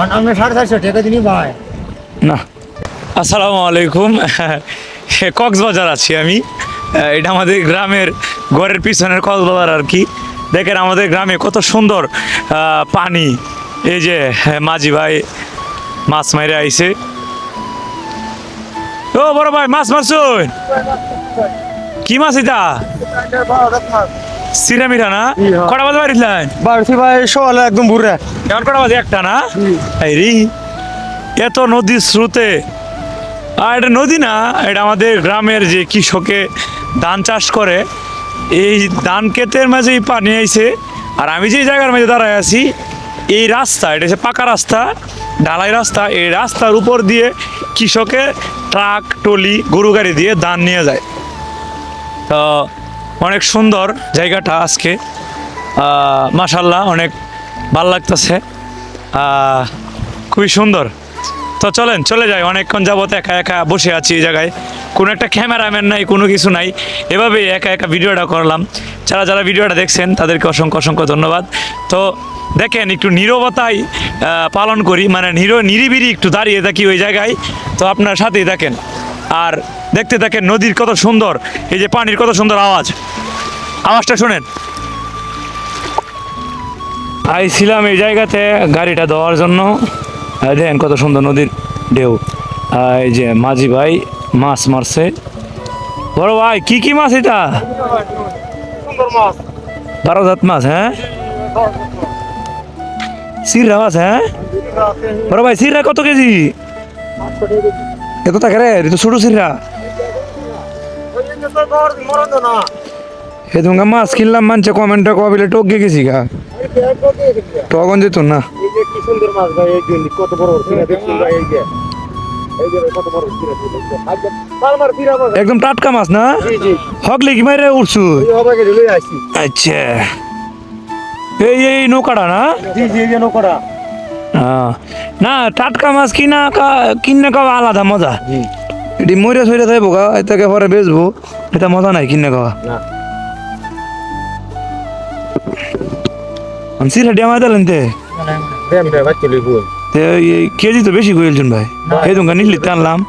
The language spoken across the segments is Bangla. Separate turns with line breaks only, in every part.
আমি 450 টাকা দিনই ভাই
না। আসসালামু আলাইকুম। কক্সবাজার আছি আমি। এটা আমাদের গ্রামের ঘরের পিছনের কক্সবাজার আর কি। দেখেন আমাদের গ্রামে কত সুন্দর পানি। এই যে মাঝি ভাই মাছ মাইরে আইছে। ও বড় ভাই মাছ মারছুন? কি মাছ এটা? সিরামিরা না? কটা বাজে বাড়িলেন?
বাড়ছি ভাই সকালে একদম ভোরে
এখন কটা বাজে? একটা না? এই রে, এত নদীর স্রোতে। আর এটা নদী না, এটা আমাদের গ্রামের যে কৃষকে ধান চাষ করে, এই ধান ক্ষেতের মাঝে এই পানি আইছে। আর আমি যে জায়গার মাঝে দাঁড়ায় আছি, এই রাস্তা, এটা হচ্ছে পাকা রাস্তা, ঢালাই রাস্তা। এই রাস্তার উপর দিয়ে কৃষকে ট্রাক টলি গরু গাড়ি দিয়ে ধান নিয়ে যায়। তো অনেক সুন্দর জায়গাটা আজকে, মাশাল্লাহ অনেক ভাল লাগতেছে, খুবই সুন্দর। তো চলেন চলে যাই, অনেকক্ষণ যাবত একা একা বসে আছি এই জায়গায়, কোনো একটা ক্যামেরাম্যান নাই, কোনো কিছু নাই, এভাবেই একা একা ভিডিওটা করলাম। যারা যারা ভিডিওটা দেখছেন তাদেরকে অসংখ্য অসংখ্য ধন্যবাদ। তো দেখেন একটু নীরবতায় পালন করি, মানে নিরিবিরি একটু দাঁড়িয়ে থাকি ওই জায়গায়। তো আপনার সাথেই দেখেন আর দেখতে থাকেন নদীর কত সুন্দর, এই যে পানির কত সুন্দর আওয়াজটা শোনেন। আইছিলাম এই জায়গাতে গাড়িটা দেওয়ার জন্য। দেখেন কত সুন্দর নদীর ঢেউ। এই যে মাঝি ভাই মাছ মারছে। বড় ভাই কি কি মাছ এটা?
সুন্দর মাছ
12 জাত মাছ। হ্যাঁ, সিররা মাছ। হ্যাঁ বড় ভাই, সিররা কত কেজি? এত থাকে রে, এটা ছোট সিররা। এ তোমাকে মাছ কিনলাম, মানছে কমেন্টটা কবিলে টকে গেছি গা, টকন যেত না।
কি সুন্দর মাছ ভাই, এই জন্য কত বড় সিরা দেখুন ভাই, এই যে কত বড় সিরা পালমার সিরা মাছ
একদম টাটকা মাছ না?
জি জি
হকলে কি মাইরে উঠছু?
এই হবাকে লই আসি।
আচ্ছা, এই নৌকাটা না?
জি জি এই যে নৌকাটা।
না, টাটকা মাছ কিনে খাওয়া আলাদা মজা। এটি মরে সরে যাইবো গা, এটাকে পরে বেচবো, এটা মজা নাই কিনে খাওয়া।
না
সিরা ডেমা দিলেন তে
দেম দে বাচ্চা লই বল
কেজি তো বেশি কইলছেন ভাই। এই দোকান নিলি টানলাম,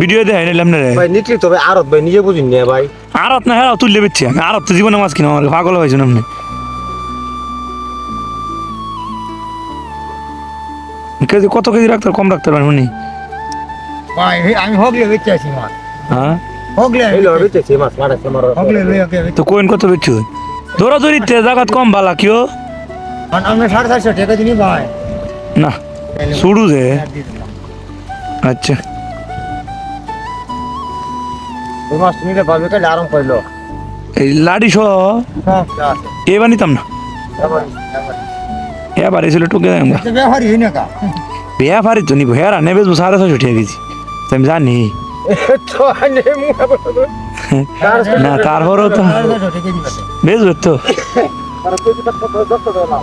ভিডিও দেখাই নিলাম না রে
ভাই। নিকলি তবে আরত ভাই নিজে বুঝিন না ভাই।
আরত না, হ্যাঁ তুললে বেচছি আমি। আরত তো জীবনে মাছ কিনা, আমার পাগল হয়েছেন আপনি। কেজি কত কেজি রাখতে কম রাখতে পারেন উনি?
ভাই আমি হগলে বেচে আসি মাছ।
হ্যাঁ
হগলে এই লো বেচেছি মাছ মারাছে মারা হগলে লই ওকে।
তো কোয়েন কত বেচছো? দৌড়াদৌড়িতে জাগাত কম বালা কিও
আমি 450 টাকা দিনই ভাই
না শুরু যে। আচ্ছা,
ওই মাছ নিলে ভাবে কালে আরাম কইলো।
এই লাড়ি সহ
সব আছে
এবার নিতাম না, এবার এসেছিল টুকে দেয় আমরা।
তো ব্যবহারই হই না কা
বিয়া ফারি তো নিবো, হ্যাঁ নেবে 650 টাকা কেজি, তো আমি জানি
তো আনে মুয়া বলো
না, তারপরও তো বেচবে তো।
আর তুই তো কত দক্তর না